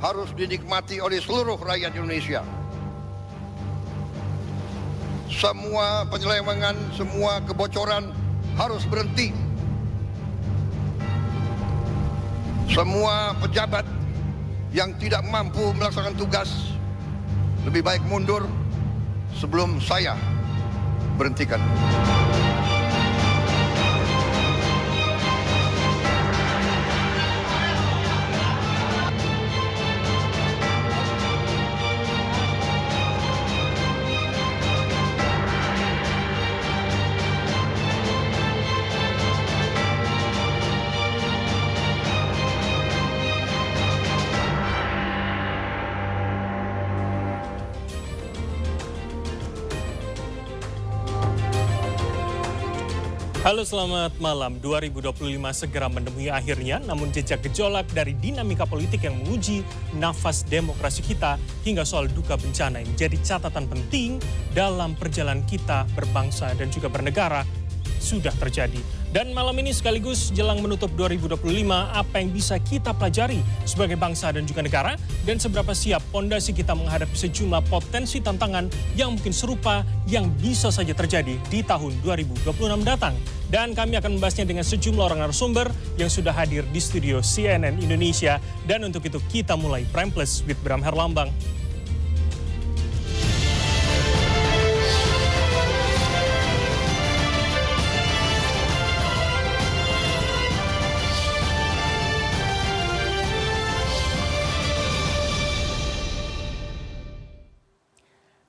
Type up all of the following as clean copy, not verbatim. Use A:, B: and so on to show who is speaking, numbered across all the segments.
A: harus dinikmati oleh seluruh rakyat Indonesia. Semua penyelewengan, semua kebocoran harus berhenti. Semua pejabat yang tidak mampu melaksanakan tugas lebih baik mundur sebelum saya berhentikan.
B: Halo, selamat malam. 2025 segera menemui akhirnya, namun jejak gejolak dari dinamika politik yang menguji nafas demokrasi kita hingga soal duka bencana yang menjadi catatan penting dalam perjalanan kita berbangsa dan juga bernegara sudah terjadi. Dan malam ini sekaligus jelang menutup 2025, apa yang bisa kita pelajari sebagai bangsa dan juga negara, dan seberapa siap pondasi kita menghadapi sejumlah potensi tantangan yang mungkin serupa yang bisa saja terjadi di tahun 2026 datang. Dan kami akan membahasnya dengan sejumlah orang narasumber yang sudah hadir di studio CNN Indonesia. Dan untuk itu kita mulai Prime Plus with Bram Herlambang.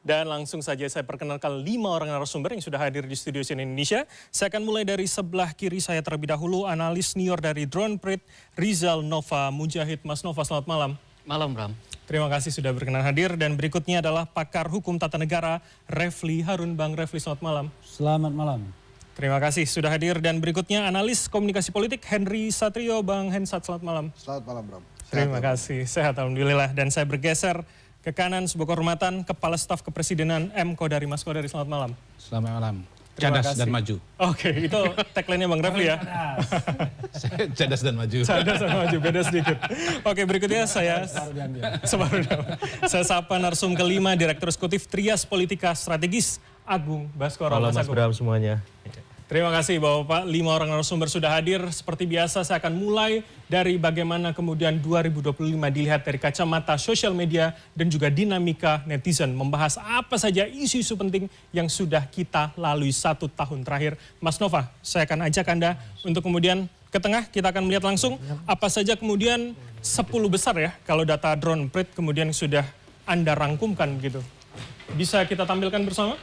B: Dan langsung saja saya perkenalkan 5 orang narasumber yang sudah hadir di studio CNN Indonesia. Saya akan mulai dari sebelah kiri saya terlebih dahulu, analis senior dari Drone Prit, Rizal Nova Mujahid. Mas Nova, selamat malam.
C: Malam, Bram.
B: Terima kasih sudah berkenan hadir. Dan berikutnya adalah pakar hukum tata negara, Refli Harun. Bang Refli, selamat malam.
D: Selamat malam.
B: Terima kasih sudah hadir. Dan berikutnya analis komunikasi politik, Henry Satrio. Bang Hensat, selamat malam.
E: Selamat malam, Bram.
B: Terima kasih, sehat alhamdulillah. Dan saya bergeser ke kanan, sebuah kehormatan, Kepala Staf Kepresidenan M. Kodari. Mas Kodari, selamat malam.
D: Selamat malam.
B: Terima
D: Cadas
B: kasih.
D: dan maju.
B: Oke, itu tagline-nya Bang Refli ya?
D: Cadas dan maju.
B: Cadas dan maju, beda sedikit. Oke, berikutnya saya sapa narsum kelima, Direktur Eksekutif Trias Politika Strategis, Agung Baskoro.
F: Halo Mas Bram semuanya.
B: Terima kasih Bapak, 5 orang narasumber sudah hadir. Seperti biasa saya akan mulai dari bagaimana kemudian 2025 dilihat dari kacamata sosial media dan juga dinamika netizen. Membahas apa saja isu-isu penting yang sudah kita lalui 1 tahun terakhir. Mas Nova, saya akan ajak Anda untuk kemudian ke tengah. Kita akan melihat langsung apa saja kemudian 10 besar ya. Kalau data Drone Prit kemudian sudah Anda rangkumkan gitu. Bisa kita tampilkan bersama?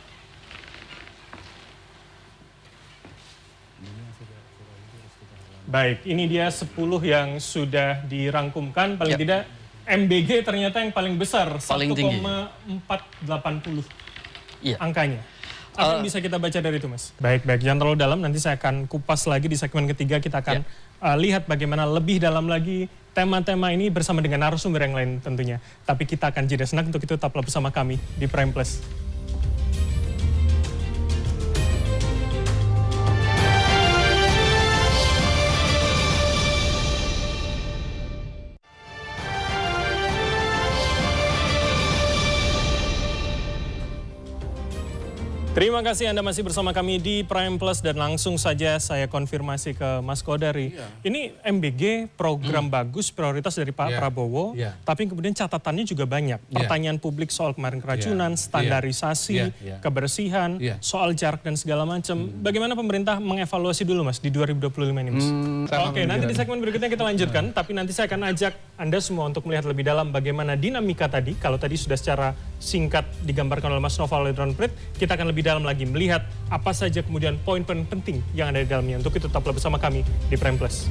B: Baik, ini dia 10 yang sudah dirangkumkan. Paling tidak MBG ternyata yang paling besar, 1,480 angkanya. Apa yang bisa kita baca dari itu, Mas? Baik, jangan terlalu dalam. Nanti saya akan kupas lagi di segmen ketiga. Kita akan lihat bagaimana lebih dalam lagi tema-tema ini bersama dengan narasumber yang lain tentunya. Tapi kita akan jeda senak, untuk itu tetaplah bersama kami di Prime Plus. Terima kasih Anda masih bersama kami di Prime Plus, dan langsung saja saya konfirmasi ke Mas Kodari. Ini MBG program bagus, prioritas dari Pak Prabowo, tapi kemudian catatannya juga banyak. Pertanyaan publik soal kemarin keracunan, standarisasi, kebersihan, soal jarak dan segala macam. Bagaimana pemerintah mengevaluasi dulu Mas di 2025 ini Mas? Oke, nanti di segmen berikutnya kita lanjutkan, tapi nanti saya akan ajak Anda semua untuk melihat lebih dalam bagaimana dinamika tadi. Kalau tadi sudah secara singkat digambarkan oleh Mas Nova oleh Drone Prit, kita akan lebih dalam lagi melihat apa saja kemudian poin-poin penting yang ada di dalamnya. Untuk itu tetaplah bersama kami di Prime Plus.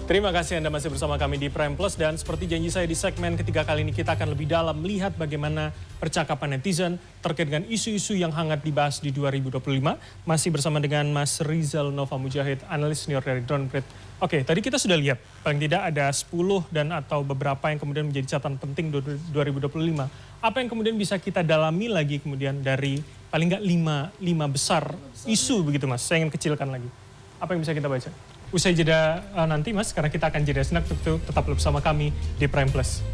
B: Terima kasih Anda masih bersama kami di Prime Plus, dan seperti janji saya di segmen ketiga kali ini kita akan lebih dalam melihat bagaimana percakapan netizen terkait dengan isu-isu yang hangat dibahas di 2025. Masih bersama dengan Mas Rizal Nova Mujahid, analis senior dari Drone Prit. Oke, tadi kita sudah lihat paling tidak ada 10 dan atau beberapa yang kemudian menjadi catatan penting 2025. Apa yang kemudian bisa kita dalami lagi kemudian dari paling nggak 5 besar isu begitu Mas? Saya ingin kecilkan lagi. Apa yang bisa kita baca? Usai jeda nanti Mas, karena kita akan jeda senak, tetap bersama kami di Prime Plus.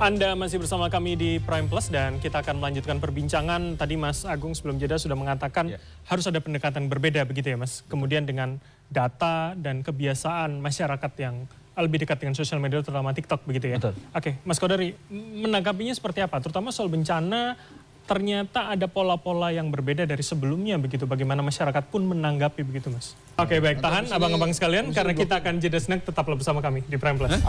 B: Anda masih bersama kami di Prime Plus dan kita akan melanjutkan perbincangan. Tadi Mas Agung sebelum jeda sudah mengatakan harus ada pendekatan berbeda begitu ya Mas. Kemudian dengan data dan kebiasaan masyarakat yang lebih dekat dengan sosial media terutama TikTok begitu ya.
C: Betul.
B: Oke, Mas Kodari menanggapinya seperti apa? Terutama soal bencana ternyata ada pola-pola yang berbeda dari sebelumnya begitu. Bagaimana masyarakat pun menanggapi begitu Mas. Oke, baik, tahan abang-abang sekalian karena kita akan jeda snack, tetaplah bersama kami di Prime Plus.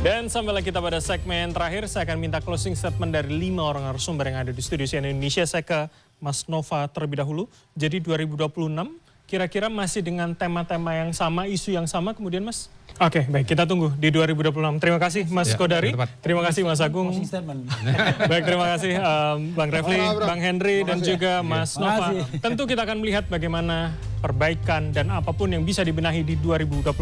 B: Dan sampailah kita pada segmen terakhir, saya akan minta closing statement dari 5 orang narasumber yang ada di studio CNN Indonesia. Saya ke Mas Nova terlebih dahulu. Jadi 2026 kira-kira masih dengan tema-tema yang sama, isu yang sama kemudian Mas? Oke, baik, kita tunggu di 2026. Terima kasih Mas Kodari, terima kasih Mas Agung. Baik, terima kasih Bang Refli, Bang Henry, dan juga Mas Nova. Tentu kita akan melihat bagaimana perbaikan dan apapun yang bisa dibenahi di 2026.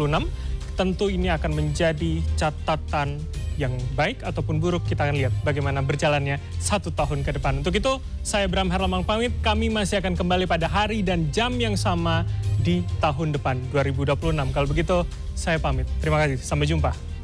B: Tentu ini akan menjadi catatan yang baik ataupun buruk. Kita akan lihat bagaimana berjalannya 1 tahun ke depan. Untuk itu, saya Bram Herlamang pamit. Kami masih akan kembali pada hari dan jam yang sama di tahun depan 2026. Kalau begitu, saya pamit. Terima kasih. Sampai jumpa.